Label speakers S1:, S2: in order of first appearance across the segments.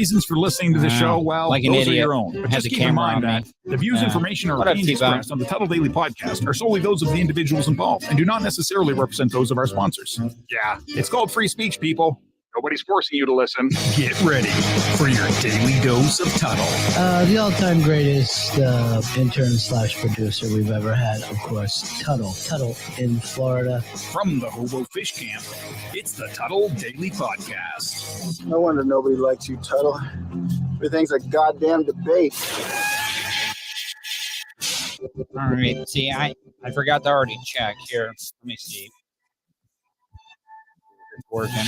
S1: reasons for listening to the show, well,
S2: like an
S1: those
S2: idiot.
S1: are your own. But
S2: Had
S1: just
S2: the
S1: keep in
S2: camera
S1: mind
S2: on
S1: that
S2: me.
S1: the views, information, or
S2: What up,
S1: opinions
S2: T-Bone?
S1: expressed on the Tuttle Daily Podcast are solely those of the individuals involved and do not necessarily represent those of our sponsors. Yeah, it's called free speech, people. Nobody's forcing you to listen. Get ready for your daily dose of Tuttle.
S3: The all-time greatest intern/producer we've ever had, of course, Tuttle. Tuttle in Florida.
S1: From the Hobo Fish Camp, it's the Tuttle Daily Podcast.
S4: No wonder nobody likes you, Tuttle. Everything's a goddamn debate.
S2: All right. See, I forgot to already check here. Let me see. It's working.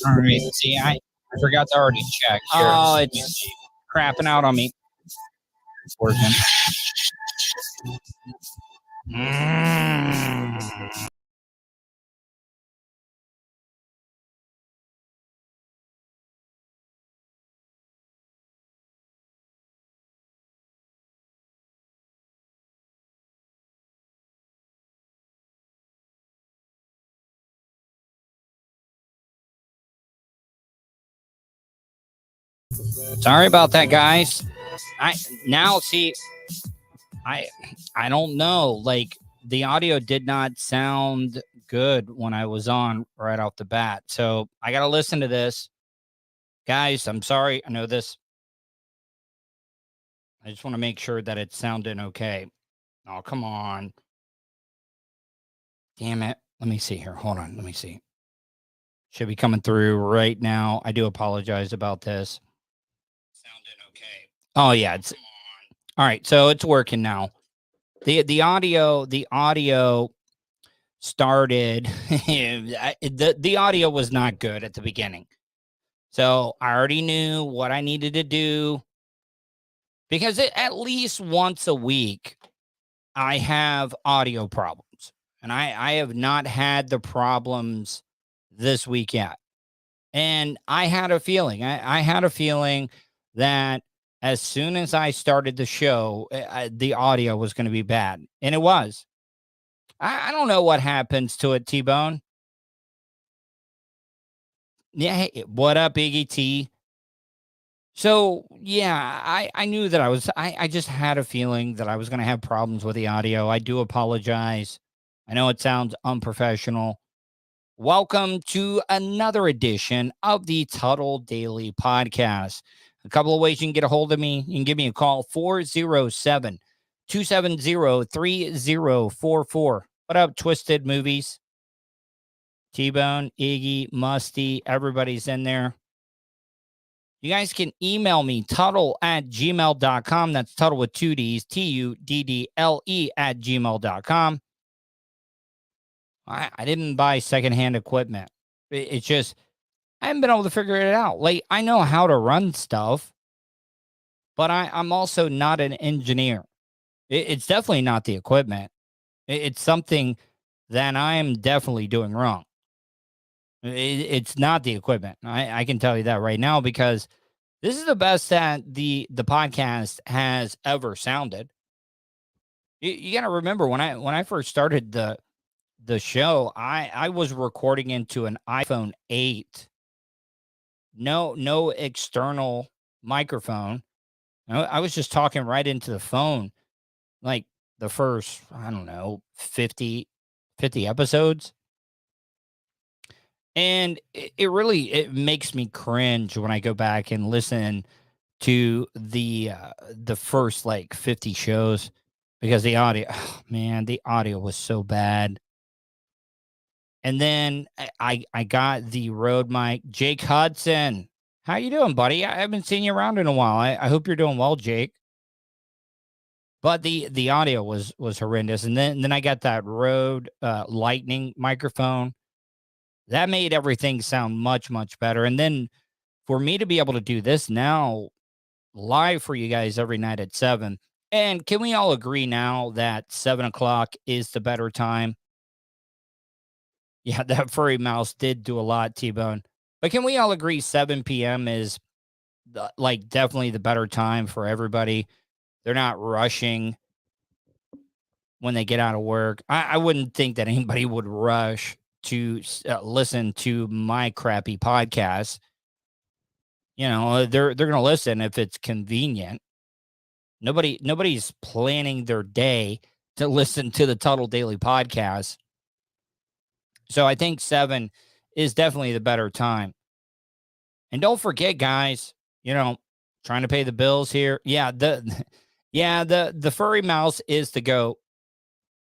S2: All right. See, I forgot to already check here. Oh, it's crapping out on me. It's working. Sorry about that, guys. I don't know. Like, the audio did not sound good when I was on right off the bat. So I got to listen to this. Guys, I'm sorry. I know this. I just want to make sure that it's sounding okay. Oh, come on. Damn it. Let me see here. Hold on. Let me see. Should be coming through right now. I do apologize about this. Sounding okay. Oh, yeah. It's all right. So it's working now. The audio started. the audio was not good at the beginning. So I already knew what I needed to do, because at least once a week I have audio problems, and I have not had the problems this week yet. And I had a feeling. I had a feeling that as soon as I started the show, the audio was going to be bad. And it was. I don't know what happens to it, T-Bone. Yeah, hey, what up, Iggy T? So, yeah, I knew that I just had a feeling that I was going to have problems with the audio. I do apologize. I know it sounds unprofessional. Welcome to another edition of the Tuttle Daily Podcast. A couple of ways you can get a hold of me. You can give me a call, 407-270-3044. What up, Twisted Movies? T-Bone, Iggy, Musty, everybody's in there. You guys can email me, tuttle@gmail.com. That's Tuttle with two D's, TUDDLE @gmail.com. I didn't buy secondhand equipment. It's just, I haven't been able to figure it out. Like, I know how to run stuff, but I'm also not an engineer. It's definitely not the equipment. It's something that I am definitely doing wrong. It's not the equipment. I can tell you that right now, because this is the best that the podcast has ever sounded. You got to remember, when I first started the show, I was recording into an iPhone 8. No external microphone. I was just talking right into the phone, like the first, I don't know, 50 episodes. And it really makes me cringe when I go back and listen to the first like 50 shows, because the audio, oh, man, the audio was so bad. And then I got the Rode mic. Jake Hudson, how you doing, buddy? I haven't seen you around in a while. I hope you're doing well, Jake. But the audio was horrendous. And then I got that Rode Lightning microphone. That made everything sound much, much better. And then for me to be able to do this now live for you guys every night at 7. And can we all agree now that 7 o'clock is the better time? Yeah, that furry mouse did do a lot, T-Bone. But can we all agree 7 p.m. is like definitely the better time for everybody? They're not rushing when they get out of work. I wouldn't think that anybody would rush to listen to my crappy podcast they're going to listen if it's convenient. Nobody's planning their day to listen to the Tuttle Daily Podcast. So I think 7 is definitely the better time. And don't forget, guys, trying to pay the bills here. Yeah, the furry mouse is the GOAT.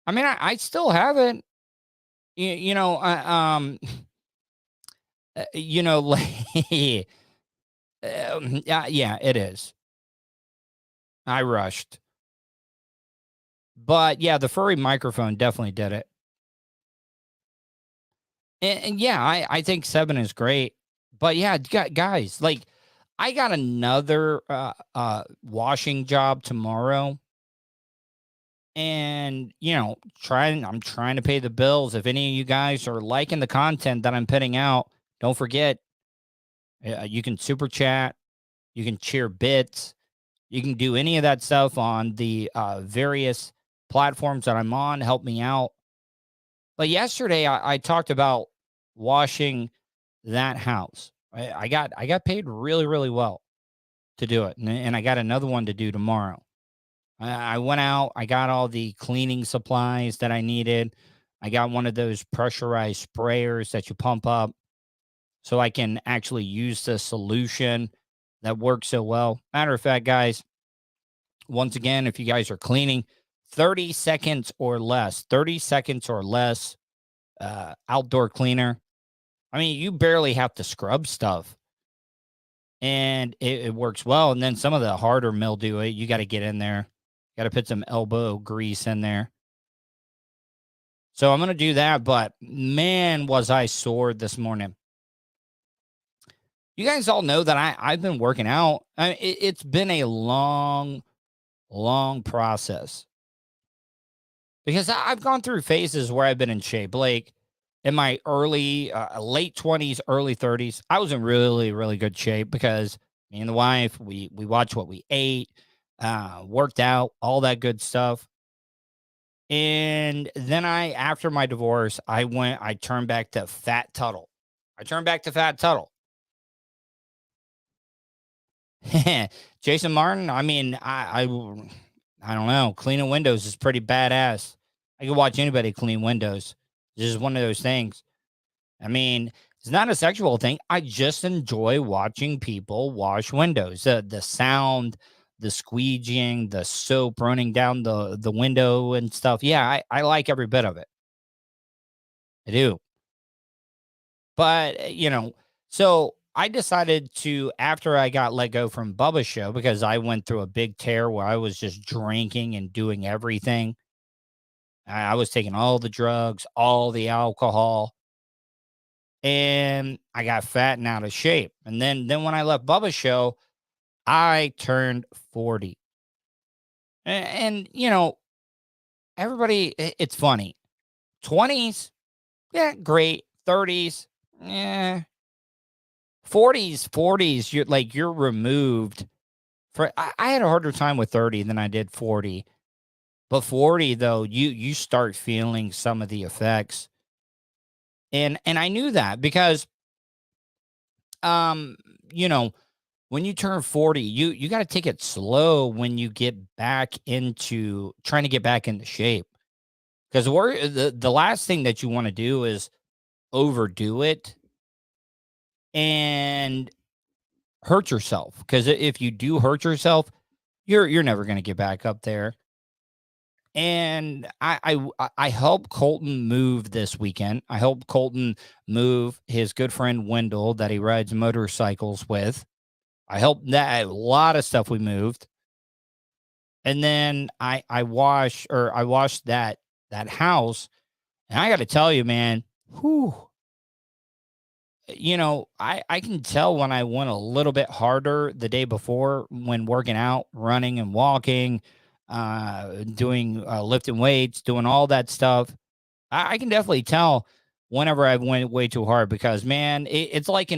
S2: I mean, I still have it. Yeah, it is. I rushed. But yeah, the furry microphone definitely did it. And yeah, I think 7 is great. But yeah, guys, like I got another washing job tomorrow. And, I'm trying to pay the bills. If any of you guys are liking the content that I'm putting out, don't forget, you can super chat, you can cheer bits, you can do any of that stuff on the various platforms that I'm on. Help me out. But yesterday I talked about washing that house. I got paid really, really well to do it. And I got another one to do tomorrow. I went out, I got all the cleaning supplies that I needed. I got one of those pressurized sprayers that you pump up so I can actually use the solution that works so well. Matter of fact, guys, once again, if you guys are cleaning, 30 seconds or less, outdoor cleaner. I mean, you barely have to scrub stuff. And it works well. And then some of the harder mildew, you got to get in there. Got to put some elbow grease in there. So I'm going to do that. But man, was I sore this morning. You guys all know that I've been working out. It's been a long process. Because I've gone through phases where I've been in shape. Like in my late 20s, early 30s, I was in really, really good shape because me and the wife, we watched what we ate. Worked out, all that good stuff. And then after my divorce, I turned back to Fat Tuttle. Jason Martin, I mean, I don't know. Cleaning windows is pretty badass. I could watch anybody clean windows. This is one of those things. I mean, it's not a sexual thing. I just enjoy watching people wash windows. The sound, the squeegeeing, the soap running down the window and stuff. Yeah, I like every bit of it. I do. But, so I decided to, after I got let go from Bubba's show, because I went through a big tear where I was just drinking and doing everything. I was taking all the drugs, all the alcohol, and I got fat and out of shape. And then when I left Bubba's show, I turned 40. And everybody, it's funny. 20s, yeah, great. 30s, yeah. 40s, you're removed. I had a harder time with 30 than I did 40. But 40, though, you start feeling some of the effects. And I knew that because, when you turn 40, you got to take it slow when you get back into trying to get back into shape. Because the last thing that you want to do is overdo it and hurt yourself. Because if you do hurt yourself, you're never going to get back up there. And I helped Colton move this weekend. I helped Colton move his good friend Wendell that he rides motorcycles with. I helped that a lot of stuff we moved. And then I washed that house. And I got to tell you, man, I can tell when I went a little bit harder the day before when working out, running and walking, doing lifting weights, doing all that stuff. I can definitely tell whenever I went way too hard because, man, it's like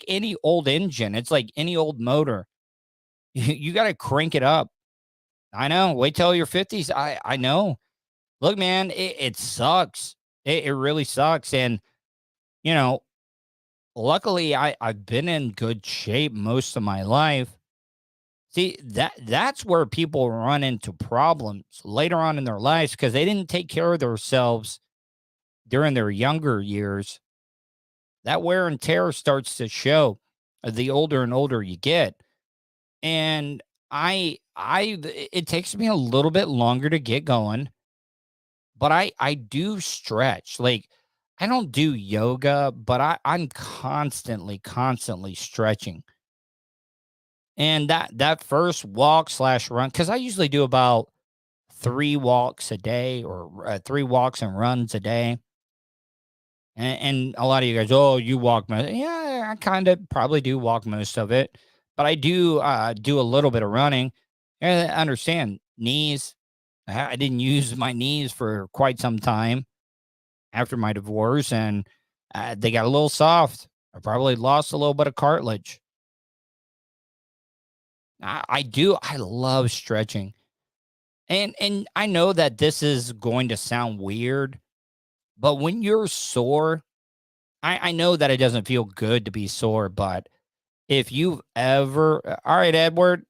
S2: any old engine. It's like any old motor. You got to crank it up. I know. Wait till your 50s. I know. Look, man, it sucks. It really sucks. And, luckily I've been in good shape most of my life. See, that's where people run into problems later on in their lives because they didn't take care of themselves during their younger years. That wear and tear starts to show the older and older you get. And it takes me a little bit longer to get going, but I do stretch. Like I don't do yoga, but I'm constantly stretching. And that first walk slash run, because I usually do about 3 walks a day or 3 walks and runs a day. And a lot of you guys, oh, you walk most. Yeah, I kind of probably do walk most of it, but I do do a little bit of running. And I understand knees. I didn't use my knees for quite some time after my divorce, and they got a little soft. I probably lost a little bit of cartilage. I do. I love stretching, and I know that this is going to sound weird, but when you're sore, I know that it doesn't feel good to be sore, but if you've ever, all right, Edward.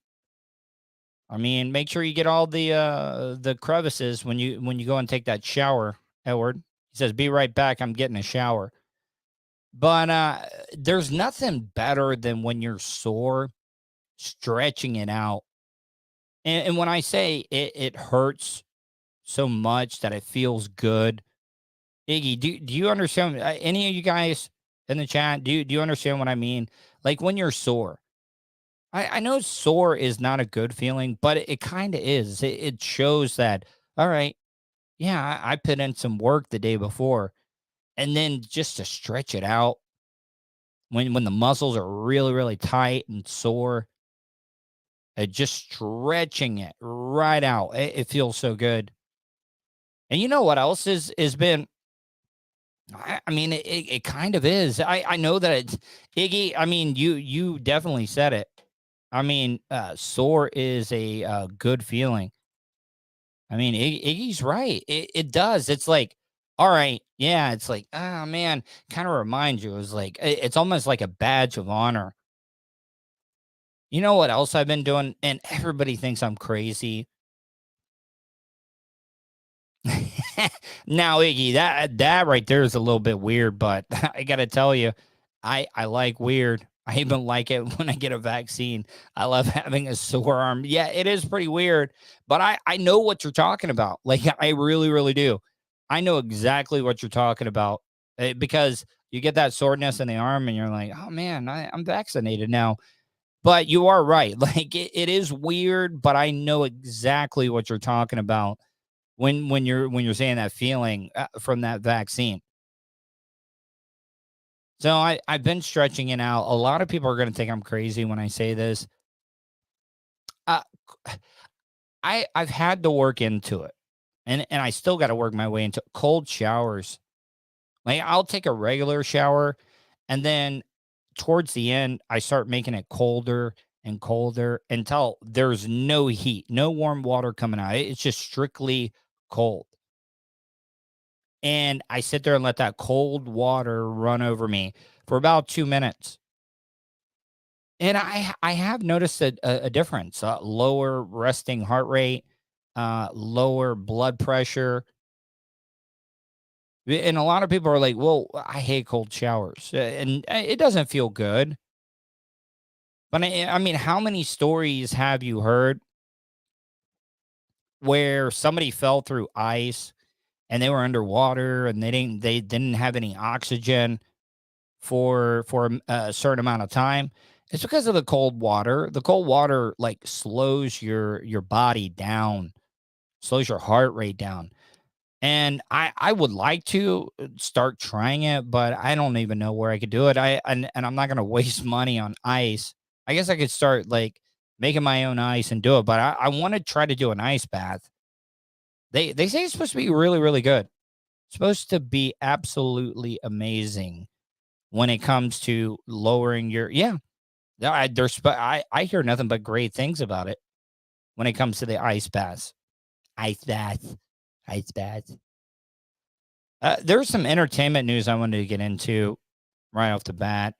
S2: I mean, make sure you get all the crevices when you go and take that shower, Edward. He says, "Be right back. I'm getting a shower." But there's nothing better than when you're sore, stretching it out. And when I say it hurts so much that it feels good, Iggy, do you understand? Any of you guys in the chat, do you understand what I mean? Like when you're sore. I know sore is not a good feeling, but it kind of is. It shows that, all right, yeah, I put in some work the day before. And then just to stretch it out when the muscles are really tight and sore, just stretching it right out. It feels so good. And you know what else is been? I mean, it kind of is. I know that it's Iggy. I mean, you definitely said it. I mean, sore is a good feeling. I mean, Iggy's right. It does. It's like, all right, yeah. It's like, oh man, kind of reminds you. It's like it's almost like a badge of honor. You know what else I've been doing? And everybody thinks I'm crazy. Now, Iggy, that right there is a little bit weird, but I gotta tell you, I like weird. I even like it when I get a vaccine. I love having a sore arm. Yeah, it is pretty weird, but I know what you're talking about. Like I really do. I know exactly what you're talking about because you get that soreness in the arm, and you're like, oh man, I'm vaccinated now. But you are right. Like it is weird, but I know exactly what you're talking about when you're saying that feeling from that vaccine. So I've been stretching it out. A lot of people are going to think I'm crazy when I say this. Uh, I've had to work into it, and I still got to work my way into cold showers. Like I'll take a regular shower, and then towards the end I start making it colder and colder until there's no heat, no warm water coming out. It's just strictly cold. And I sit there and let that cold water run over me for about 2 minutes. And I have noticed a difference, lower resting heart rate, lower blood pressure. And a lot of people are like, well, I hate cold showers. And it doesn't feel good. But I mean, how many stories have you heard where somebody fell through ice and they were underwater and they didn't have any oxygen for a certain amount of time? It's because of the cold water. The cold water like slows your body down, slows your heart rate down. And I would like to start trying it, but I don't even know where I could do it. And I'm not gonna waste money on ice. I guess I could start like making my own ice and do it, but I want to try to do an ice bath. They say it's supposed to be really good. It's supposed to be absolutely amazing when it comes to lowering your yeah. I hear nothing but great things about it when it comes to the ice baths. Ice baths. Ice baths. There's some entertainment news I wanted to get into. right off the bat.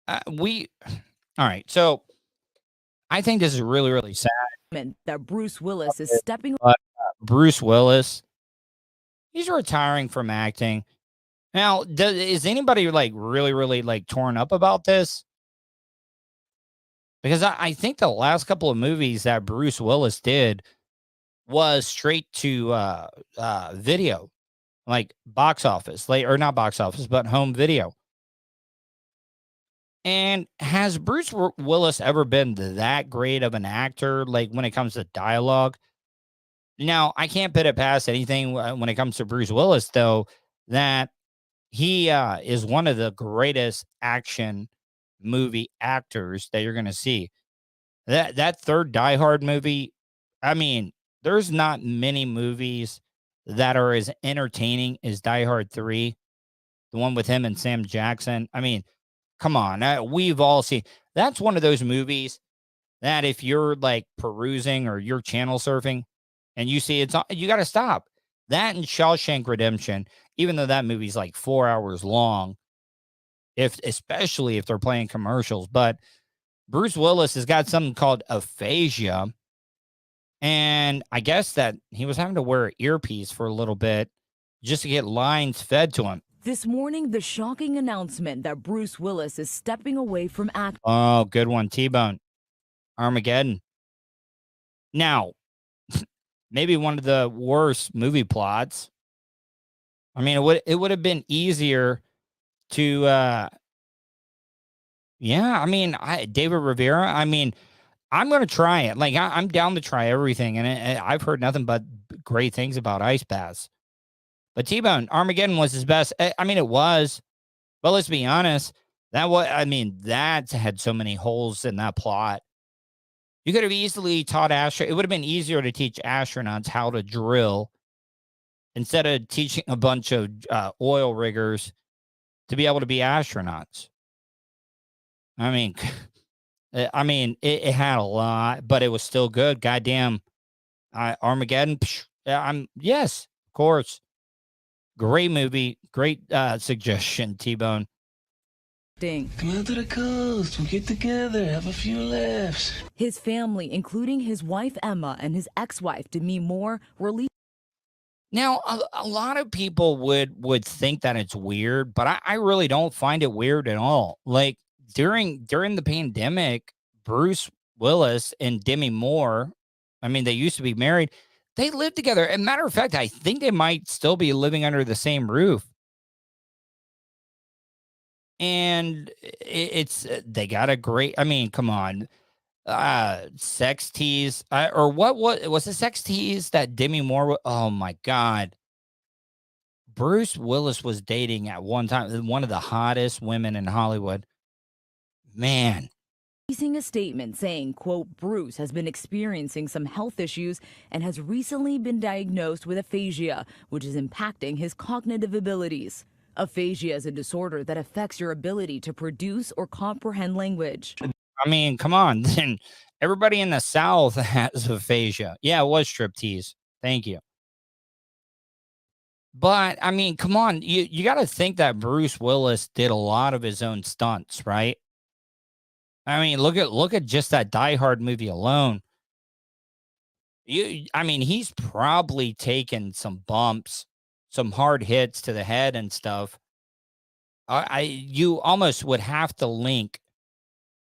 S2: All right. So I think this is really, really sad.
S5: That Bruce Willis is stepping.
S2: But Bruce Willis, he's retiring from acting. Now, is anybody like really, really like torn up about this? Because I think the last couple of movies that Bruce Willis did was straight to video, like box office, like, or not box office, but home video. And has Bruce Willis ever been that great of an actor, like when it comes to dialogue? Now, I can't put it past anything when it comes to Bruce Willis, though, that he is one of the greatest action movie actors that you're going to see. That third Die Hard movie, I mean, there's not many movies that are as entertaining as Die Hard 3, the one with him and Sam Jackson. I mean, come on, we've all seen. That's one of those movies that if you're like perusing or you're channel surfing and you see it's on, you got to stop. That and Shawshank Redemption, even though that movie's like 4 hours long, especially if they're playing commercials. But Bruce Willis has got something called aphasia. And I guess that he was having to wear an earpiece for a little bit just to get lines fed to him.
S5: This morning, the shocking announcement that Bruce Willis is stepping away from acting.
S2: Oh, good one. T-Bone. Armageddon. Now, maybe one of the worst movie plots. I mean, it would have been easier to, David Rivera. I mean, I'm going to try it. Like, I'm down to try everything. And I've heard nothing but great things about Ice Baths. But T-Bone, Armageddon was his best. I mean, it was. But let's be honest. That had so many holes in that plot. You could have easily taught it would have been easier to teach astronauts how to drill instead of teaching a bunch of oil riggers to be able to be astronauts. I mean, it had a lot, but it was still good. Goddamn, Armageddon. Yes, of course. Great movie. Great suggestion, T-Bone.
S6: Come out to the coast. We'll get together. Have a few laughs.
S5: His family, including his wife Emma and his ex-wife Demi Moore, released.
S2: Now, a lot of people would think that it's weird, but I really don't find it weird at all. Like during the pandemic, Bruce Willis and Demi Moore, I mean, they used to be married. They lived together. As a matter of fact, I think they might still be living under the same roof. And they got a great, I mean, come on, sex tease, or what was the sex tease that Demi Moore, oh my God. Bruce Willis was dating at one time, one of the hottest women in Hollywood. Man.
S5: Releasing a statement saying, quote, Bruce has been experiencing some health issues and has recently been diagnosed with aphasia, which is impacting his cognitive abilities. Aphasia is a disorder that affects your ability to produce or comprehend language.
S2: I mean, come on. Then everybody in the South has aphasia. Yeah, it was striptease. Thank you. But I mean, come on. You got to think that Bruce Willis did a lot of his own stunts, right? I mean, look at just that Die Hard movie alone. He's probably taken some bumps, some hard hits to the head and stuff. You almost would have to link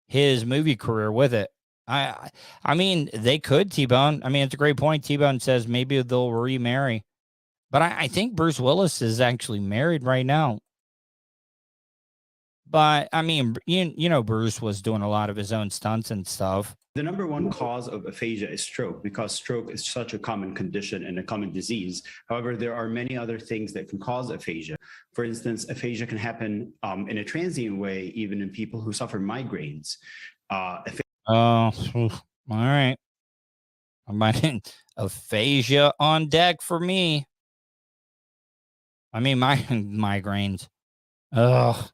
S2: his movie career with it. I mean, they could, T-Bone. I mean, it's a great point. T-Bone says maybe they'll remarry. But I think Bruce Willis is actually married right now. But I mean, Bruce was doing a lot of his own stunts and stuff.
S7: The number one cause of aphasia is stroke, because stroke is such a common condition and a common disease. However, there are many other things that can cause aphasia. For instance, aphasia can happen in a transient way, even in people who suffer migraines.
S2: All right. Aphasia on deck for me. I mean, my migraines. Ugh.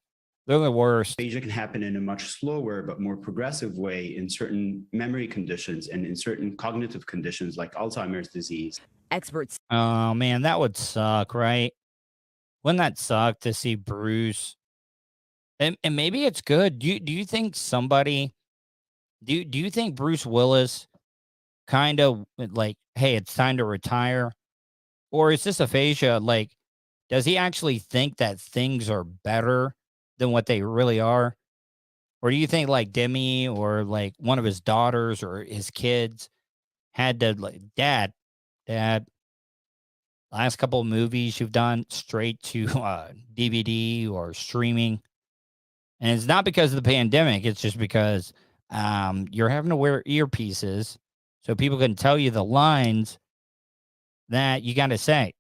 S2: They're the worst.
S7: Aphasia can happen in a much slower but more progressive way in certain memory conditions and in certain cognitive conditions like Alzheimer's disease.
S5: Experts.
S2: Oh, man, that would suck, right? Wouldn't that suck to see Bruce And maybe it's good. Do you think somebody do you think Bruce Willis kind of like, hey, it's time to retire? Or is this aphasia? Like, does he actually think that things are better than what they really are? Or do you think like Demi or like one of his daughters or his kids had to like, dad, last couple of movies you've done straight to DVD or streaming. And it's not because of the pandemic. It's just because you're having to wear earpieces so people can tell you the lines that you got to say.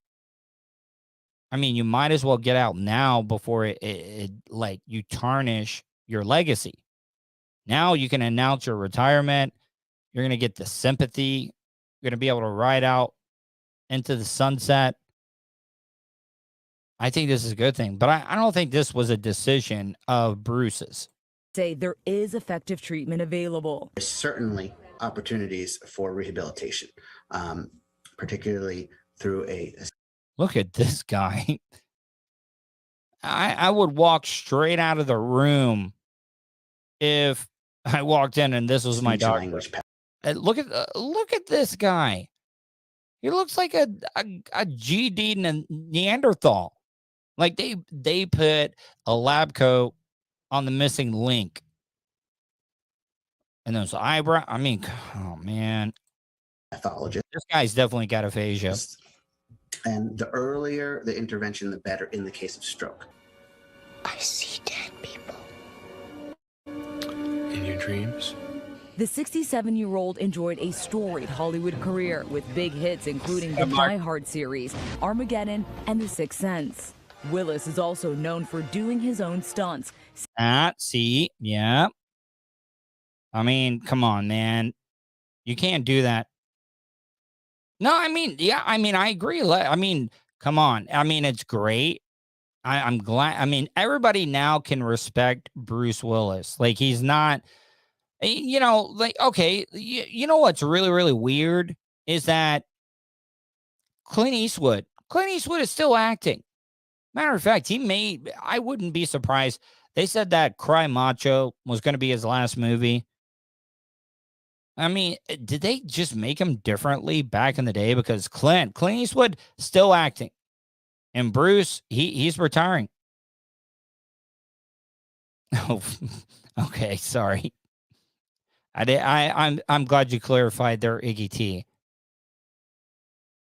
S2: I mean, you might as well get out now before it like you tarnish your legacy. Now you can announce your retirement. You're going to get the sympathy. You're going to be able to ride out into the sunset. I think this is a good thing, but I don't think this was a decision of Bruce's.
S5: Say there is effective treatment available.
S8: There's certainly opportunities for rehabilitation, particularly through a
S2: Look at this guy. I would walk straight out of the room if I walked in and this was my
S8: speech
S2: doctor.
S8: language
S2: Look at this guy. He looks like a GD Neanderthal. Like they put a lab coat on the missing link. And those eyebrow. I mean, oh man.
S8: pathologist.
S2: This guy's definitely got aphasia.
S8: And the earlier the intervention, the better in the case of stroke.
S6: I see dead people. In your dreams?
S5: The 67-year-old enjoyed a storied Hollywood career with big hits including the Die Hard series, Armageddon, and The Sixth Sense. Willis is also known for doing his own stunts.
S2: See, yeah. I mean, come on, man. You can't do that. No, I mean, yeah, I mean, I agree. I mean, come on. I mean, it's great. I'm glad. I mean, everybody now can respect Bruce Willis. Like, he's not, you know, like, okay, you know what's really, really weird is that Clint Eastwood is still acting. Matter of fact, I wouldn't be surprised. They said that Cry Macho was going to be his last movie. I mean, did they just make him differently back in the day? Because Clint Eastwood still acting, and Bruce, he's retiring. Oh, okay, sorry. I'm glad you clarified there, Iggy T.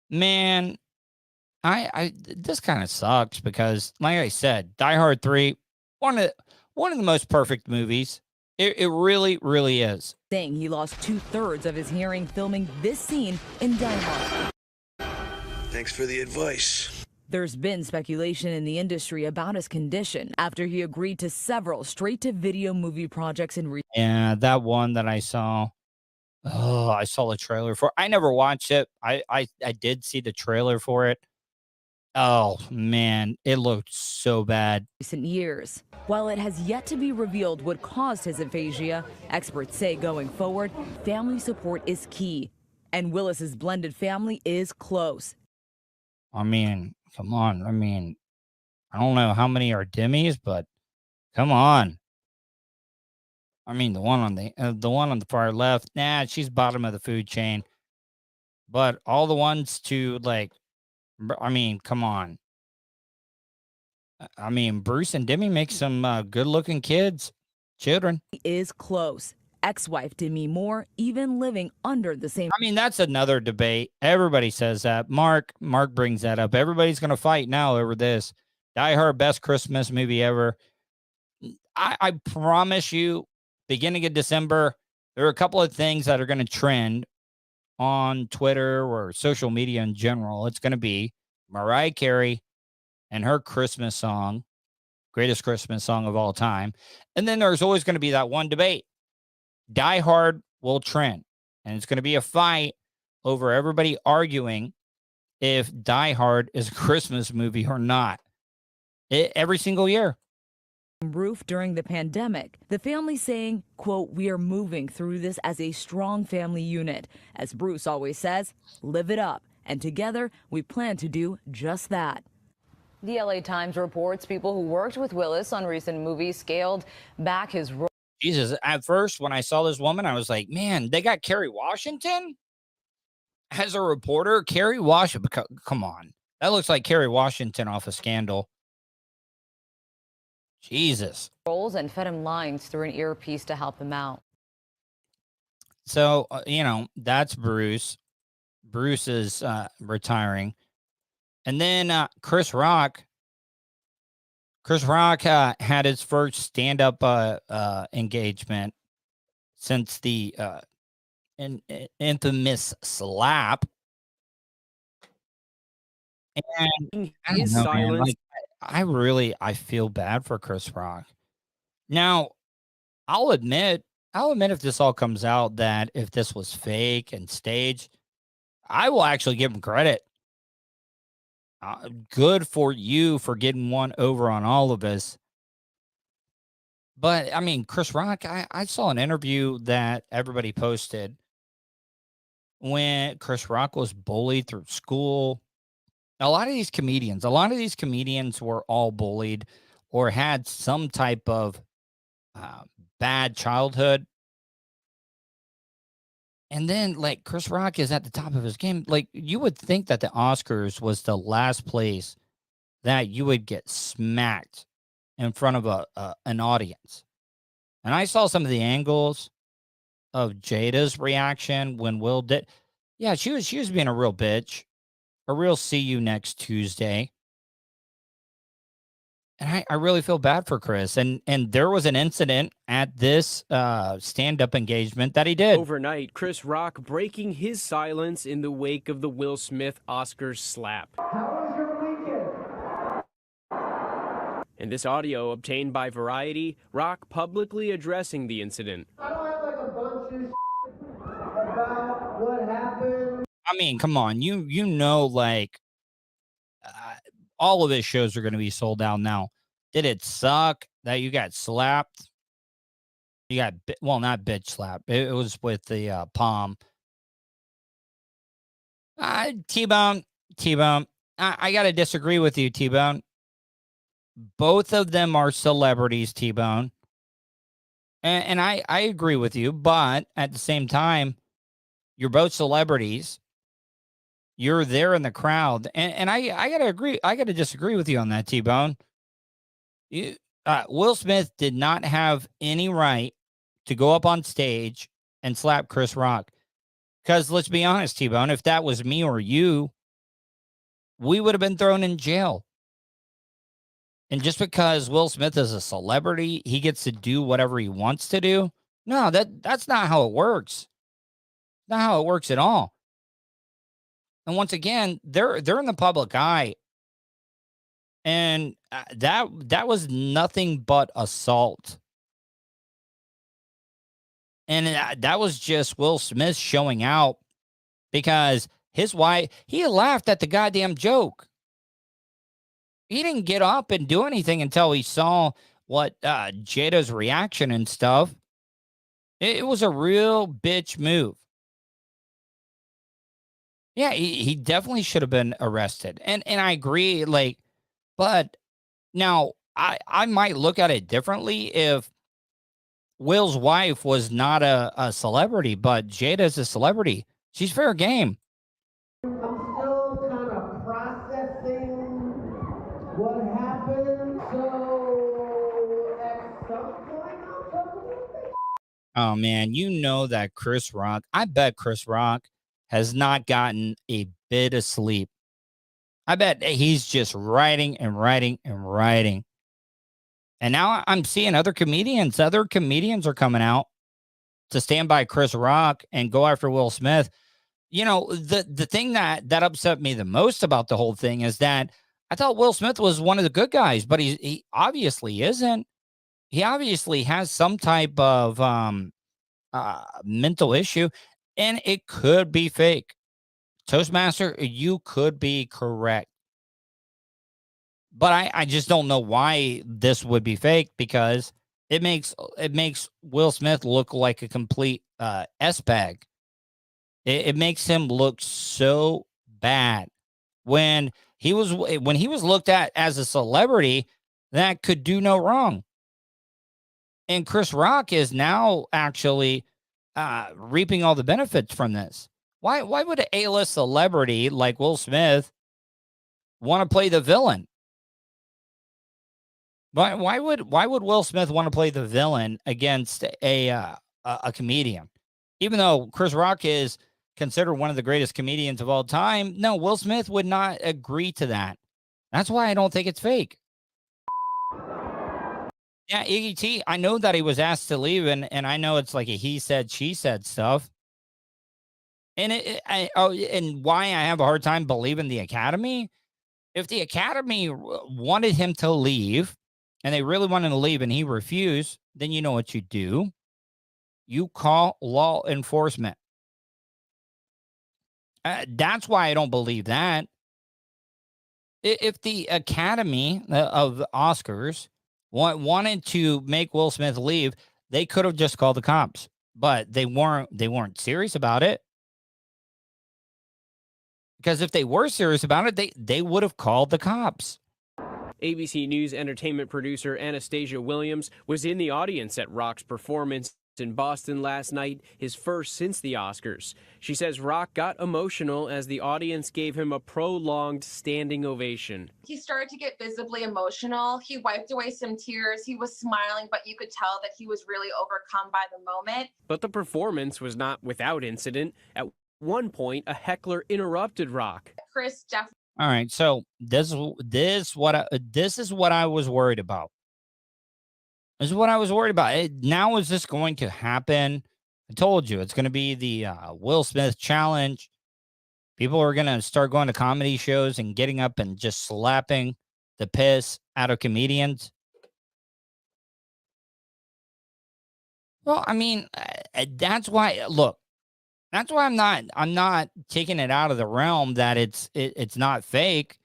S2: Man, this kind of sucks because, like I said, Die Hard 3, one of the most perfect movies. It really, really is.
S5: Saying he lost 2/3 of his hearing filming this scene in Die Hard.
S6: Thanks for the advice.
S5: There's been speculation in the industry about his condition after he agreed to several straight-to-video movie projects in recent.
S2: Yeah, that one that I saw. Oh, I saw the trailer for. I never watched it. I did see the trailer for it. Oh man, it looked so bad.
S5: Recent years. While it has yet to be revealed what caused his aphasia, experts say going forward, family support is key. And Willis's blended family is close.
S2: I mean, come on. I mean, I don't know how many are Demis, but come on. I mean, the one on the far left, she's bottom of the food chain. But all the ones to like, I mean, come on. I mean, Bruce and Demi make some good-looking children.
S5: He is close. Ex-wife Demi Moore even living under the same.
S2: I mean, that's another debate. Everybody says that. Mark brings that up. Everybody's going to fight now over this. Die Hard, best Christmas movie ever. I promise you, beginning of December, there are a couple of things that are going to trend on Twitter or social media in general. It's going to be Mariah Carey and her Christmas song, greatest Christmas song of all time. And then there's always going to be that one debate. Die Hard will trend. And it's going to be a fight over everybody arguing if Die Hard is a Christmas movie or not. Every single year.
S5: Roof during the pandemic, the family saying, quote, "We are moving through this as a strong family unit. As Bruce always says, live it up. And together, we plan to do just that." The LA Times reports people who worked with Willis on recent movies scaled back his role.
S2: Jesus, at first, when I saw this woman, I was like, man, they got Kerry Washington as a reporter. Kerry Washington, come on. That looks like Kerry Washington off of Scandal. Jesus.
S5: Roles and fed him lines through an earpiece to help him out.
S2: So, that's Bruce. Bruce is retiring. And then Chris Rock. Chris Rock had his first stand-up engagement since the infamous slap. And I don't know, man, like, I feel bad for Chris Rock. Now, I'll admit if this all comes out that if this was fake and staged, I will actually give him credit. Good for you for getting one over on all of us. But I mean, Chris Rock, I saw an interview that everybody posted when Chris Rock was bullied through school. A lot of these comedians were all bullied or had some type of bad childhood. And then, like, Chris Rock is at the top of his game. Like, you would think that the Oscars was the last place that you would get smacked in front of an audience. And I saw some of the angles of Jada's reaction when Will did. Yeah, she was being a real bitch, a real see you next Tuesday. And I really feel bad for Chris. And there was an incident at this stand-up engagement that he did.
S9: Overnight, Chris Rock breaking his silence in the wake of the Will Smith Oscars slap.
S10: How was your weekend?
S9: In this audio obtained by Variety, Rock publicly addressing the incident.
S10: I don't have like a bunch of about what happened.
S2: I mean, come on. You know, like, all of his shows are going to be sold out now. Did it suck that you got slapped? You got, not bitch slapped. It was with the palm. T-Bone. I got to disagree with you, T-Bone. Both of them are celebrities, T-Bone. And I agree with you, but at the same time, you're both celebrities. You're there in the crowd. And I got to agree. I got to disagree with you on that, T-Bone. Will Smith did not have any right to go up on stage and slap Chris Rock. Because let's be honest, T-Bone, if that was me or you, we would have been thrown in jail. And just because Will Smith is a celebrity, he gets to do whatever he wants to do. No, that's not how it works. Not how it works at all. And once again, they're in the public eye. And that was nothing but assault. And that was just Will Smith showing out because his wife, he laughed at the goddamn joke. He didn't get up and do anything until he saw what Jada's reaction and stuff. It was a real bitch move. Yeah, he definitely should have been arrested. And I agree, like, but now I might look at it differently if Will's wife was not a celebrity, but Jada's a celebrity. She's fair game.
S10: I'm still kind of processing what happened, so at some point I'll talk about it.
S2: Oh, man, you know that Chris Rock, I bet Chris Rock has not gotten a bit of sleep. I bet he's just writing and writing and writing. And now I'm seeing other comedians are coming out to stand by Chris Rock and go after Will Smith. You know, the thing that upset me the most about the whole thing is that I thought Will Smith was one of the good guys, but he obviously isn't. He obviously has some type of mental issue, and it could be fake. Toastmaster, you could be correct. But I just don't know why this would be fake, because it makes Will Smith look like a complete S-bag. It makes him look so bad when when he was looked at as a celebrity that could do no wrong. And Chris Rock is now actually reaping all the benefits from this. Why would an A-list celebrity like Will Smith want to play the villain? Why would Will Smith want to play the villain against a comedian? Even though Chris Rock is considered one of the greatest comedians of all time, no, Will Smith would not agree to that. That's why I don't think it's fake. Yeah, Iggy T, I know that he was asked to leave, and I know it's like a he said, she said stuff. And and why I have a hard time believing the Academy. If the Academy wanted him to leave, and they really wanted to leave, and he refused, then you know what you do. You call law enforcement. That's why I don't believe that. If the Academy of the Oscars wanted to make Will Smith leave, they could have just called the cops, but they weren't serious about it. Because if they were serious about it, they would have called the cops.
S9: ABC News entertainment producer Anastasia Williams was in the audience at Rock's performance in Boston last night, his first since the Oscars. She says Rock got emotional as the audience gave him a prolonged standing ovation.
S11: He started to get visibly emotional. He wiped away some tears. He was smiling, but you could tell that he was really overcome by the moment.
S9: But the performance was not without incident. At one point, a heckler interrupted Rock.
S11: Chris definitely.
S2: All right, so this is what I was worried about. This is what I was worried about. Now is this going to happen? I told you it's going to be the Will Smith challenge. People are going to start going to comedy shows and getting up and just slapping the piss out of comedians. Well, I mean, that's why. Look, that's why I'm not taking it out of the realm that it's not fake.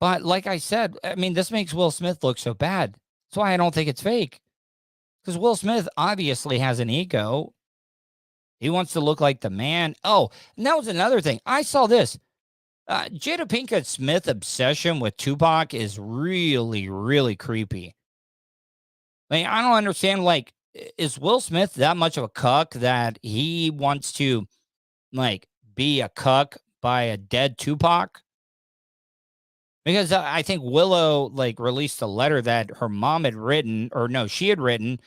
S2: But like I said, I mean, this makes Will Smith look so bad. That's why I don't think it's fake. Because Will Smith obviously has an ego. He wants to look like the man. Oh, and that was another thing. I saw this. Jada Pinkett Smith's obsession with Tupac is really, really creepy. I mean, I don't understand, like, is Will Smith that much of a cuck that he wants to, like, be a cuck by a dead Tupac? Because I think Willow, like, released a letter that her mom had written, or no, she had written,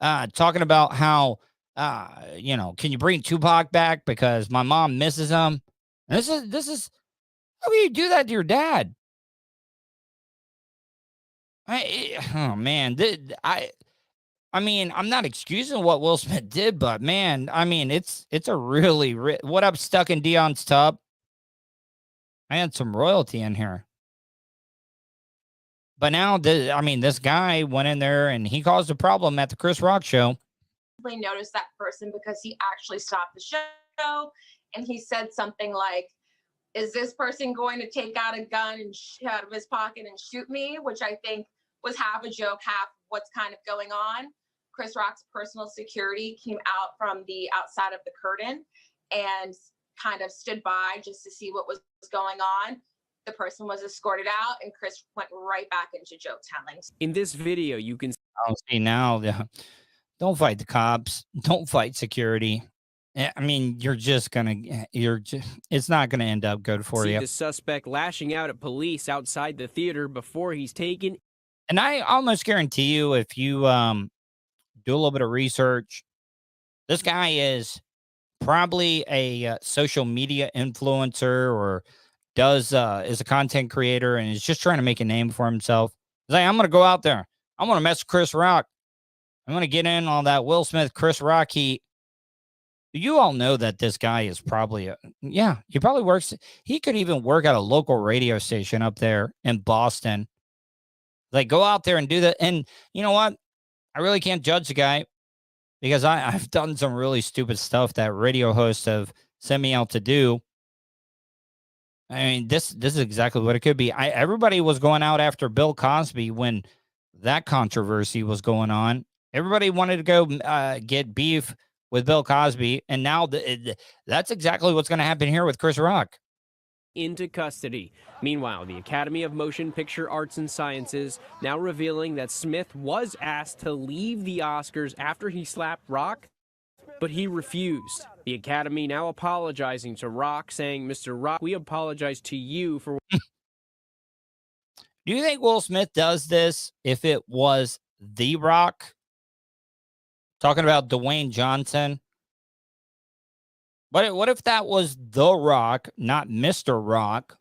S2: talking about how, can you bring Tupac back because my mom misses him? And this is, how can you do that to your dad? Oh man, I mean, I'm not excusing what Will Smith did, but man, I mean, it's a really, what up, Stuck in Dion's Tub? I had some royalty in here. But now, this guy went in there and he caused a problem at the Chris Rock show.
S11: Noticed that person because he actually stopped the show and he said something like, is this person going to take out a gun and out of his pocket and shoot me? Which I think was half a joke, half what's kind of going on. Chris Rock's personal security came out from the outside of the curtain and kind of stood by just to see what was going on. The person was escorted out and Chris went right back into joke telling.
S9: In this video, you can
S2: see now, don't fight the cops. Don't fight security. I mean, it's not going to end up good for
S9: see
S2: you.
S9: The suspect lashing out at police outside the theater before he's taken.
S2: And I almost guarantee you, if you do a little bit of research, this guy is probably a social media influencer or is a content creator and is just trying to make a name for himself. He's like, I'm going to go out there. I'm going to mess with Chris Rock. I'm going to get in on that Will Smith, Chris Rock heat. You all know that this guy is probably, he probably works. He could even work at a local radio station up there in Boston. Like, go out there and do that. And you know what? I really can't judge the guy because I've done some really stupid stuff that radio hosts have sent me out to do. I mean, this is exactly what it could be. Everybody was going out after Bill Cosby when that controversy was going on. Everybody wanted to go get beef with Bill Cosby, and now that's exactly what's going to happen here with Chris Rock.
S9: into custody. Meanwhile, the Academy of Motion Picture Arts and Sciences now revealing that Smith was asked to leave the Oscars after he slapped Rock, but he refused. The Academy now apologizing to Rock, saying, "Mr. Rock, we apologize to you for..."
S2: Do you think Will Smith does this if it was The Rock? Talking about Dwayne Johnson. What if that was The Rock, not Mr. Rock,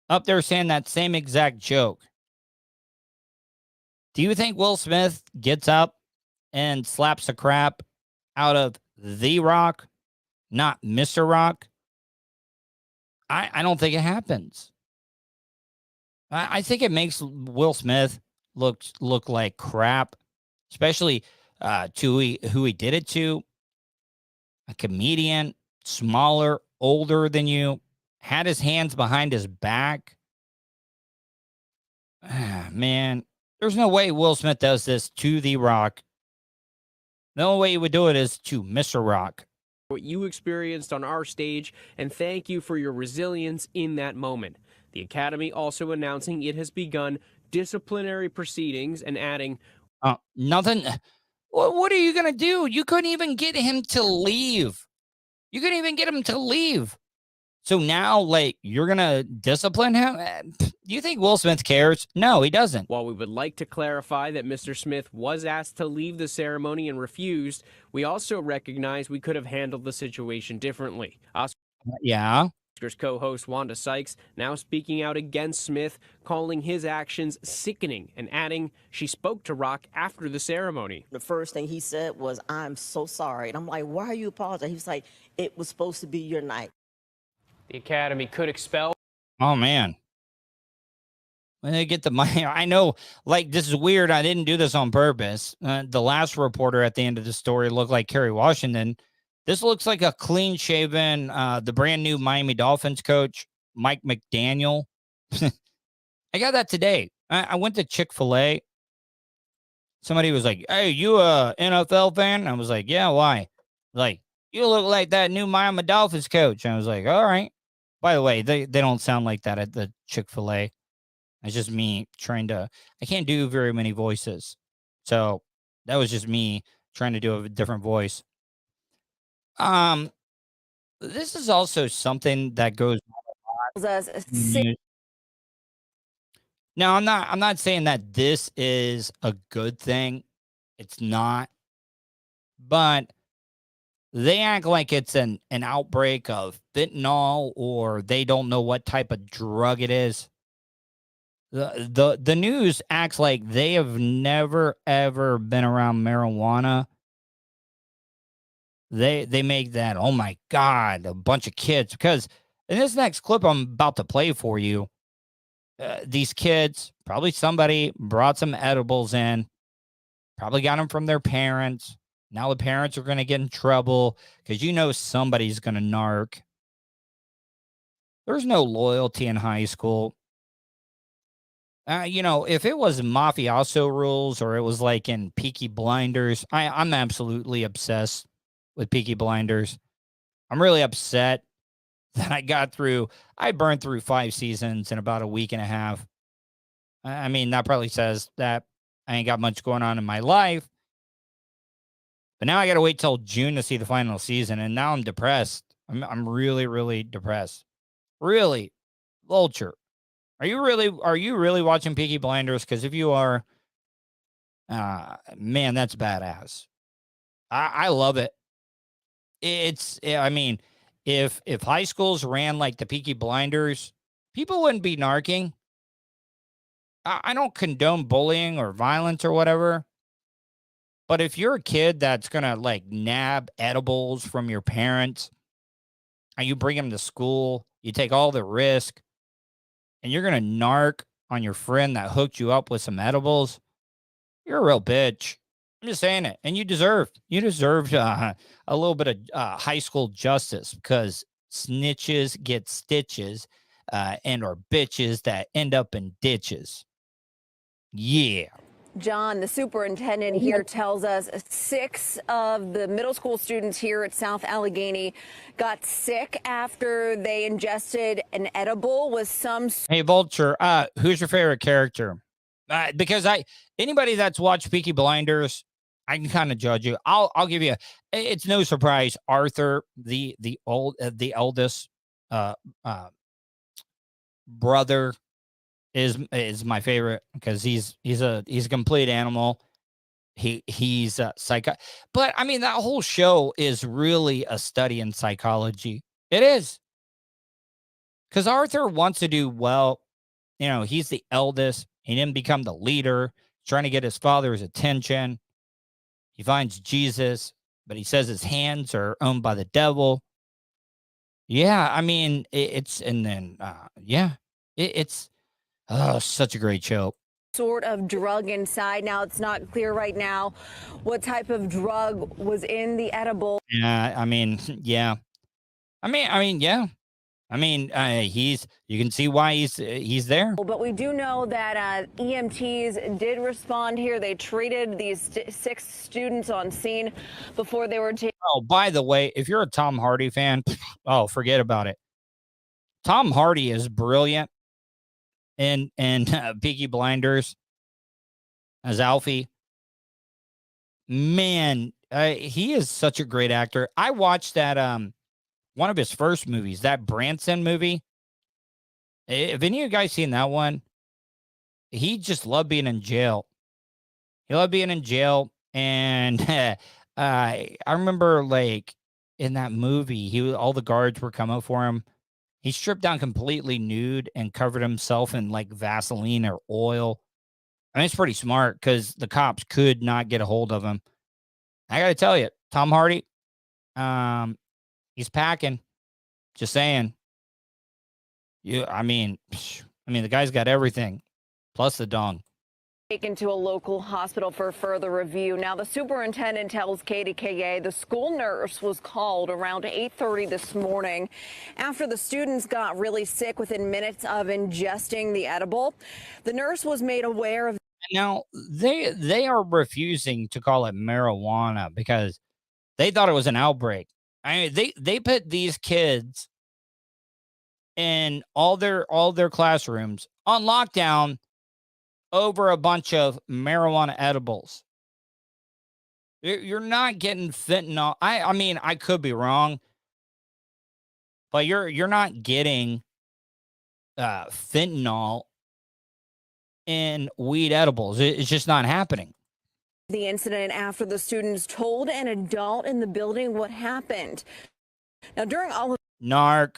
S2: up there saying that same exact joke? Do you think Will Smith gets up and slaps the crap out of The Rock, not Mr. Rock? I don't think it happens. I think it makes Will Smith look like crap, especially to who he did it to. A comedian, smaller, older than you, had his hands behind his back. Man, there's no way Will Smith does this to The Rock. The only way he would do it is to Mr. Rock.
S9: What you experienced on our stage, and thank you for your resilience in that moment. The Academy also announcing it has begun disciplinary proceedings and adding,
S2: nothing. What are you going to do? You couldn't even get him to leave. You couldn't even get him to leave. So now, like, you're going to discipline him? Do you think Will Smith cares? No, he doesn't.
S9: While we would like to clarify that Mr. Smith was asked to leave the ceremony and refused, we also recognize we could have handled the situation differently.
S2: Yeah.
S9: Oscars co-host Wanda Sykes now speaking out against Smith, calling his actions sickening and adding she spoke to Rock after the ceremony.
S12: The first thing he said was, "I'm so sorry." And I'm like, "Why are you apologizing?" He was like, "It was supposed to be your night."
S9: The Academy could expel.
S2: Oh, man. When they get the money, I know, like, this is weird. I didn't do this on purpose. The last reporter at the end of the story looked like Kerry Washington. This looks like a clean-shaven, the brand new Miami Dolphins coach, Mike McDaniel. I got that today. I went to Chick-fil-A. Somebody was like, "Hey, you a NFL fan?" I was like, "Yeah, why?" Like, "You look like that new Miami Dolphins coach." I was like, "All right." By the way, they don't sound like that at the Chick-fil-A. It's just me trying to, I can't do very many voices. So that was just me trying to do a different voice. This is also something that goes on a lot. Now, I'm not saying that this is a good thing. It's not. But they act like it's an outbreak of fentanyl, or they don't know what type of drug it is. The news acts like they have never ever been around marijuana. They make that, oh my God, a bunch of kids. Because in this next clip I'm about to play for you, these kids, probably somebody brought some edibles in, probably got them from their parents. Now the parents are going to get in trouble because you know somebody's going to narc. There's no loyalty in high school. You know, if it was mafioso rules or it was like in Peaky Blinders, I'm absolutely obsessed with Peaky Blinders. I'm really upset that I burned through 5 seasons in about a week and a half. I mean, that probably says that I ain't got much going on in my life. But now I got to wait till June to see the final season, and now I'm depressed. I'm really, really depressed. Really, Vulture. Are you really watching Peaky Blinders? Because if you are, man, that's badass. I love it. I mean, if high schools ran like the Peaky Blinders, people wouldn't be narking. I don't condone bullying or violence or whatever. But if you're a kid that's going to like nab edibles from your parents and you bring them to school, you take all the risk, and you're going to narc on your friend that hooked you up with some edibles, you're a real bitch. I'm just saying it. And you deserve a little bit of high school justice, because snitches get stitches and are bitches that end up in ditches. Yeah.
S13: John, the superintendent here tells us 6 of the middle school students here at South Allegheny got sick after they ingested an edible with some.
S2: Hey, Vulture, who's your favorite character? Because anybody that's watched Peaky Blinders, I can kind of judge you. I'll give you. It's no surprise. Arthur, the eldest brother, is my favorite because he's a complete animal. He's a psycho. But I mean, that whole show is really a study in psychology. It is, because Arthur wants to do well. You know, he's the eldest. He didn't become the leader. Trying to get his father's attention. He finds Jesus, but he says his hands are owned by the devil. Yeah, I mean, it's such a great show.
S13: Sort of drug inside. Now, it's not clear right now what type of drug was in the edible.
S2: Yeah, I mean, yeah. You can see why he's there.
S13: But we do know that EMTs did respond here. They treated these 6 students on scene before they were taken.
S2: Oh, by the way, if you're a Tom Hardy fan, oh, forget about it. Tom Hardy is brilliant in Peaky Blinders as Alfie. Man, he is such a great actor. I watched that one of his first movies, that Branson movie. Have any of you guys seen that one? He just loved being in jail. He loved being in jail. And I remember, like, in that movie, all the guards were coming for him. He stripped down completely nude and covered himself in, like, Vaseline or oil. I mean, it's pretty smart because the cops could not get a hold of him. I got to tell you, Tom Hardy, he's packing. Just saying. I mean, the guy's got everything, plus the dong.
S13: Taken to a local hospital for further review. Now, the superintendent tells KDKA the school nurse was called around 8:30 this morning after the students got really sick within minutes of ingesting the edible. The nurse was made aware of.
S2: Now, they are refusing to call it marijuana because they thought it was an outbreak. I mean, they put these kids in all their classrooms on lockdown over a bunch of marijuana edibles. You're not getting fentanyl. I mean, I could be wrong, but you're not getting fentanyl in weed edibles. It's just not happening.
S13: The incident after the students told an adult in the building what happened. Now, during all of
S2: Narc.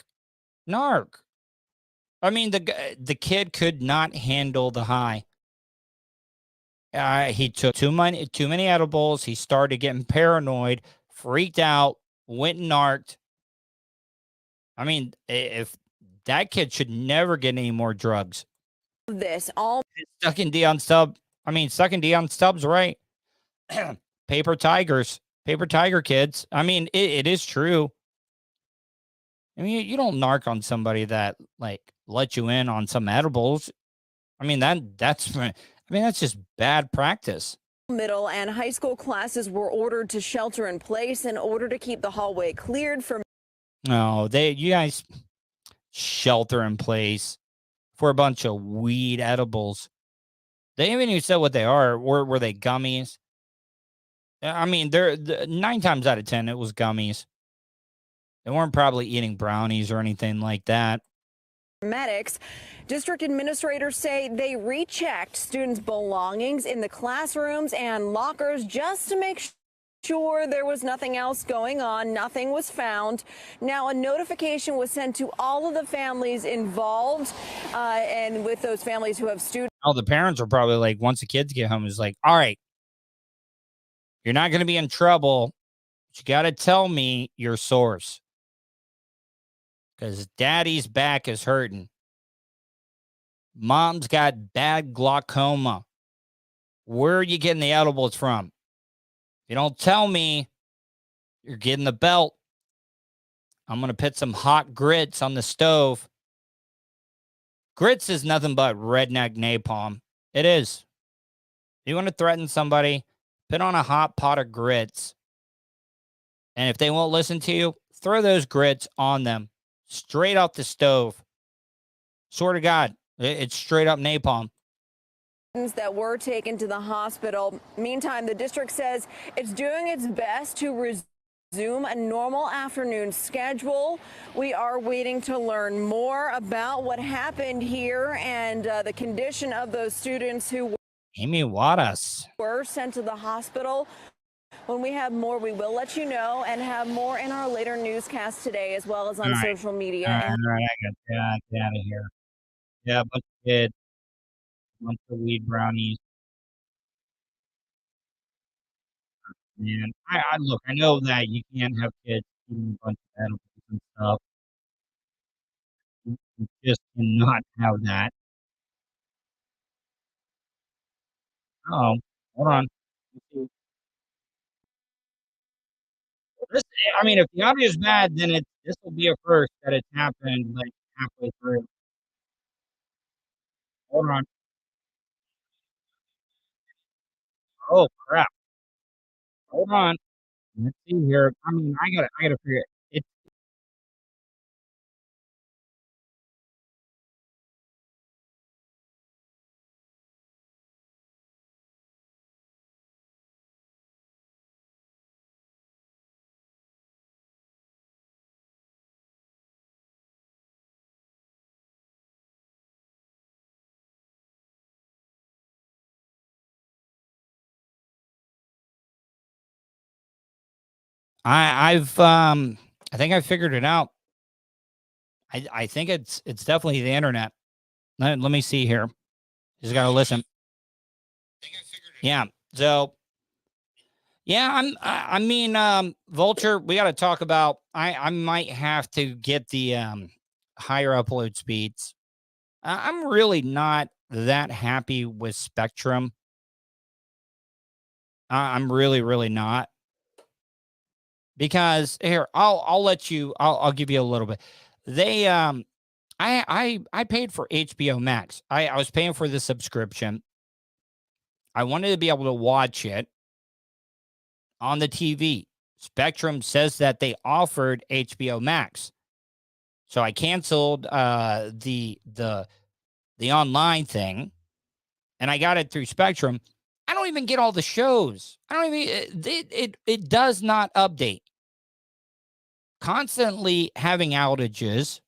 S2: I mean, the kid could not handle the high. He took too many edibles. He started getting paranoid, freaked out, went and narked. I mean, if that kid should never get any more drugs.
S13: This all
S2: sucking Dion Stubbs. I mean, sucking Dion Stubbs, right? Paper tiger kids. I mean, it is true. I mean, you don't narc on somebody that, like, let you in on some edibles. I mean, that's just bad practice.
S13: Middle and high school classes were ordered to shelter in place in order to keep the hallway cleared for.
S2: No, you guys shelter in place for a bunch of weed edibles. They haven't even said what they are. Were they gummies? I mean, they're 9 times out of 10, it was gummies. They weren't probably eating brownies or anything like that.
S13: Medics, district administrators say they rechecked students' belongings in the classrooms and lockers just to make sure there was nothing else going on. Nothing was found. Now, a notification was sent to all of the families involved, and with those families who have students.
S2: Oh, the parents are probably like, once the kids get home, it's like, all right, you're not going to be in trouble. But you got to tell me your source. Because daddy's back is hurting. Mom's got bad glaucoma. Where are you getting the edibles from? If you don't tell me, you're getting the belt. I'm going to put some hot grits on the stove. Grits is nothing but redneck napalm. It is. You want to threaten somebody, put on a hot pot of grits. And if they won't listen to you, throw those grits on them straight off the stove. Swear to God, it's straight up napalm.
S13: That were taken to the hospital. Meantime, the district says it's doing its best to resume a normal afternoon schedule. We are waiting to learn more about what happened here and the condition of those students who
S2: Amy Wadas
S13: were sent to the hospital. When we have more, we will let you know and have more in our later newscast today, as well as on social media.
S2: All right, I got to get out of here. Yeah, a bunch of kids, a bunch of weed brownies. Man, I look, I know that you can't have kids eating a bunch of edibles and stuff. You just cannot have that. Oh, hold on. This, I mean, if the audio is bad, then this will be a first that it's happened like halfway through. Hold on. Oh crap. Hold on. Let's see here. I mean, I gotta figure it. I think I figured it out. I think it's definitely the internet. Let me see here. Just gotta listen. Yeah. So yeah, I mean, Vulture, we gotta talk about I might have to get the higher upload speeds. I'm really not that happy with Spectrum. I'm really, really not. Because here, I'll let you. I'll give you a little bit. They I paid for HBO Max. I was paying for the subscription. I wanted to be able to watch it on the TV. Spectrum says that they offered HBO Max, so I canceled the online thing, and I got it through Spectrum. I don't even get all the shows. I don't even it does not update. Constantly having outages.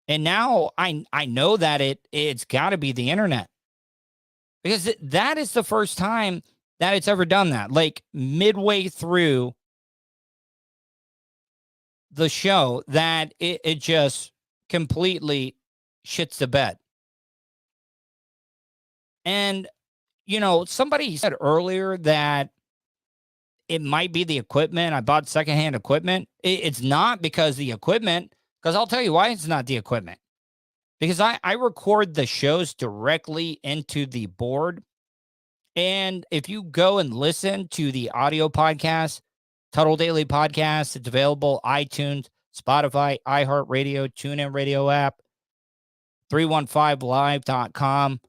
S2: And now I know that it's got to be the internet. Because that is the first time that it's ever done that. Like midway through the show that it just completely shits the bed. And, you know, somebody said earlier that it might be the equipment. I bought secondhand equipment. It's not because the equipment, because I'll tell you why it's not the equipment. Because I record the shows directly into the board. And if you go and listen to the audio podcast, Tuttle Daily Podcast, it's available iTunes, Spotify, iHeartRadio, TuneIn Radio app, 315live.com.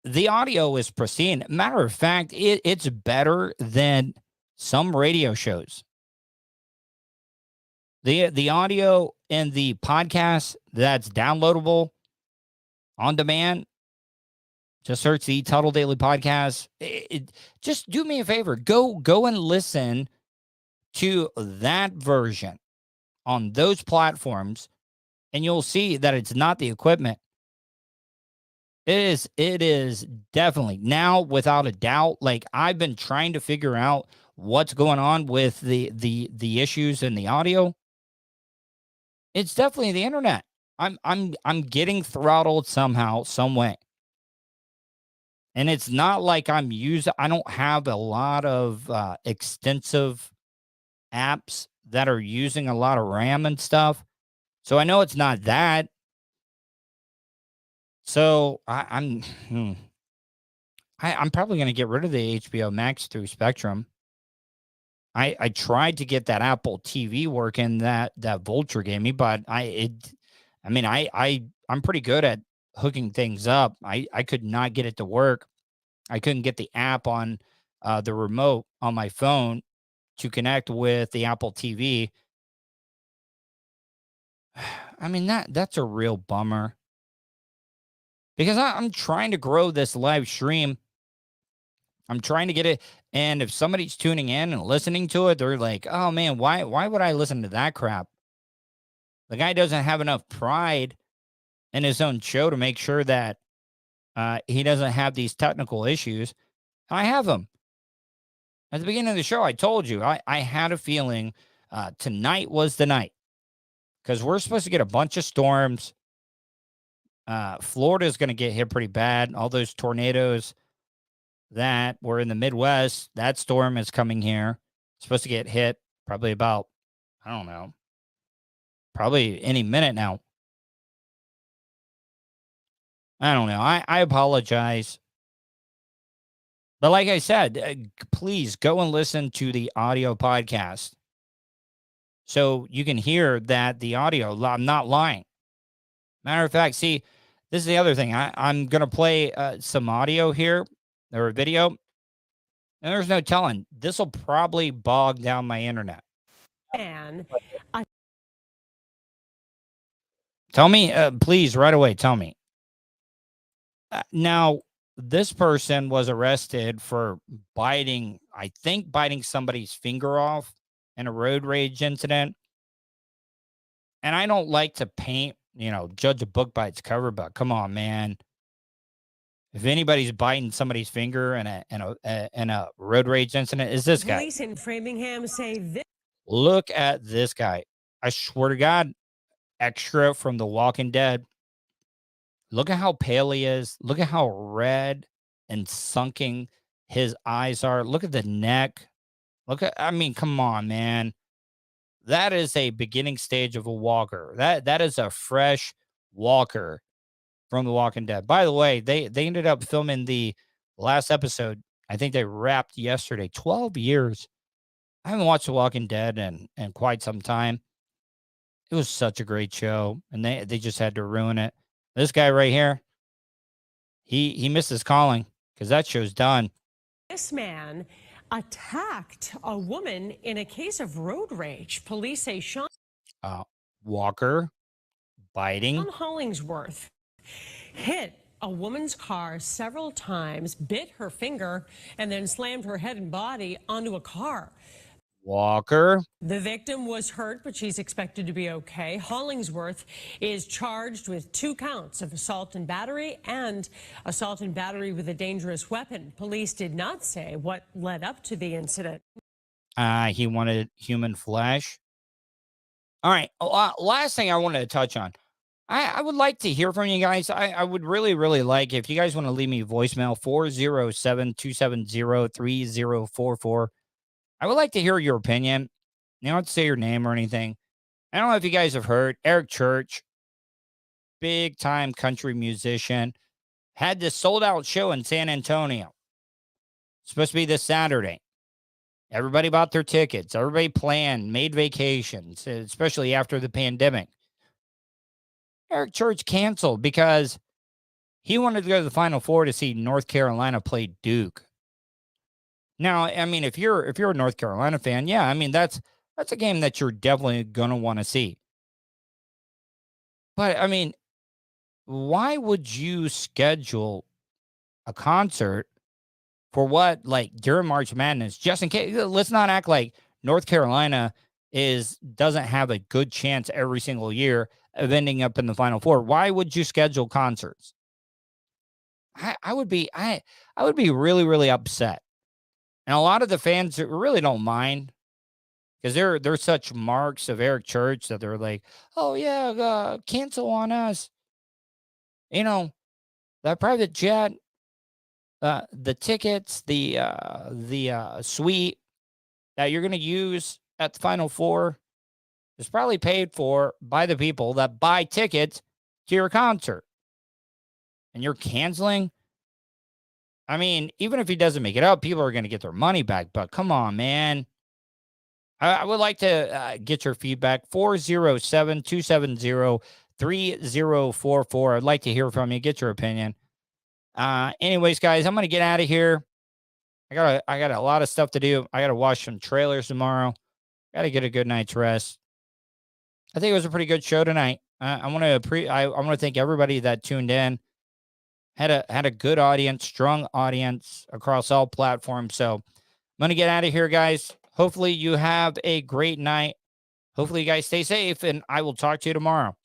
S2: The audio is pristine. Matter of fact, it's better than some radio shows. The audio in the podcast that's downloadable on demand, just search the Tuttle Daily Podcast. Just do me a favor. Go and listen to that version on those platforms, and you'll see that it's not the equipment. It is definitely now, without a doubt. Like, I've been trying to figure out what's going on with the issues in the audio. It's definitely the internet. I'm getting throttled somehow, some way. And it's not like I don't have a lot of extensive apps that are using a lot of RAM and stuff. So I know it's not that. So I'm probably going to get rid of the HBO Max through Spectrum. I tried to get that Apple TV working that Vulture gave me, but I'm pretty good at hooking things up. I could not get it to work. I couldn't get the app on the remote on my phone to connect with the Apple TV. I mean, that's a real bummer, because I'm trying to grow this live stream. I'm trying to get it. And if somebody's tuning in and listening to it, they're like, oh man, why would I listen to that crap? The guy doesn't have enough pride in his own show to make sure that he doesn't have these technical issues. I have them. At the beginning of the show, I told you, I had a feeling tonight was the night, because we're supposed to get a bunch of storms. Florida is going to get hit pretty bad. All those tornadoes that were in the Midwest, that storm is coming here. It's supposed to get hit probably about, I don't know, probably any minute now. I don't know. I apologize. But like I said, please go and listen to the audio podcast so you can hear that the audio, I'm not lying. Matter of fact, see, this is the other thing. I'm going to play some audio here, or a video, and there's no telling. This will probably bog down my internet.
S14: And
S2: tell me, please, right away, tell me. Now, this person was arrested for biting somebody's finger off in a road rage incident. And I don't like to judge a book by its cover, but come on, man. If anybody's biting somebody's finger in a road rage incident, is this guy.
S14: Police in Framingham say this.
S2: Look at this guy. I swear to God, extra from The Walking Dead. Look at how pale he is. Look at how red and sunken his eyes are. Look at the neck. Come on, man. That is a beginning stage of a walker. That is a fresh walker from The Walking Dead. By the way, they ended up filming the last episode. I think they wrapped yesterday. 12 years. I haven't watched The Walking Dead in quite some time. It was such a great show, and they just had to ruin it. This guy right here, he missed his calling, because that show's done.
S14: This man attacked a woman in a case of road rage. Police say Sean
S2: Walker biting.
S14: Hollingsworth hit a woman's car several times, bit her finger, and then slammed her head and body onto a car.
S2: Walker.
S14: The victim was hurt, but she's expected to be okay. Hollingsworth is charged with 2 counts of assault and battery with a dangerous weapon. Police did not say what led up to the incident.
S2: He wanted human flesh. All right. Last thing I wanted to touch on. I would like to hear from you guys. I would really, really like if you guys want to leave me a voicemail, 407-270-3044. I would like to hear your opinion. You don't have to say your name or anything. I don't know if you guys have heard, Eric Church, big time country musician, had this sold out show in San Antonio. It's supposed to be this Saturday. Everybody bought their tickets. Everybody planned, made vacations, especially after the pandemic. Eric Church canceled because he wanted to go to the Final Four to see North Carolina play Duke. Now, I mean, if you're a North Carolina fan, yeah, I mean, that's a game that you're definitely going to want to see. But, I mean, why would you schedule a concert for what, like, during March Madness, just in case? Let's not act like North Carolina doesn't have a good chance every single year of ending up in the Final Four. Why would you schedule concerts? I would be really, really upset. And a lot of the fans really don't mind, because they're such marks of Eric Church that they're like, oh yeah, cancel on us. You know, that private jet, the tickets, the suite that you're going to use at the Final Four is probably paid for by the people that buy tickets to your concert. And you're canceling? I mean, even if he doesn't make it up, people are going to get their money back. But come on, man. I would like to get your feedback. 407-270-3044. 3044. I'd like to hear from you. Get your opinion. Anyways, guys, I'm going to get out of here. I got a lot of stuff to do. I got to wash some trailers tomorrow. Got to get a good night's rest. I think it was a pretty good show tonight. I want to thank everybody that tuned in. Had a good audience, strong audience across all platforms. So I'm going to get out of here, guys. Hopefully you have a great night. Hopefully you guys stay safe, and I will talk to you tomorrow.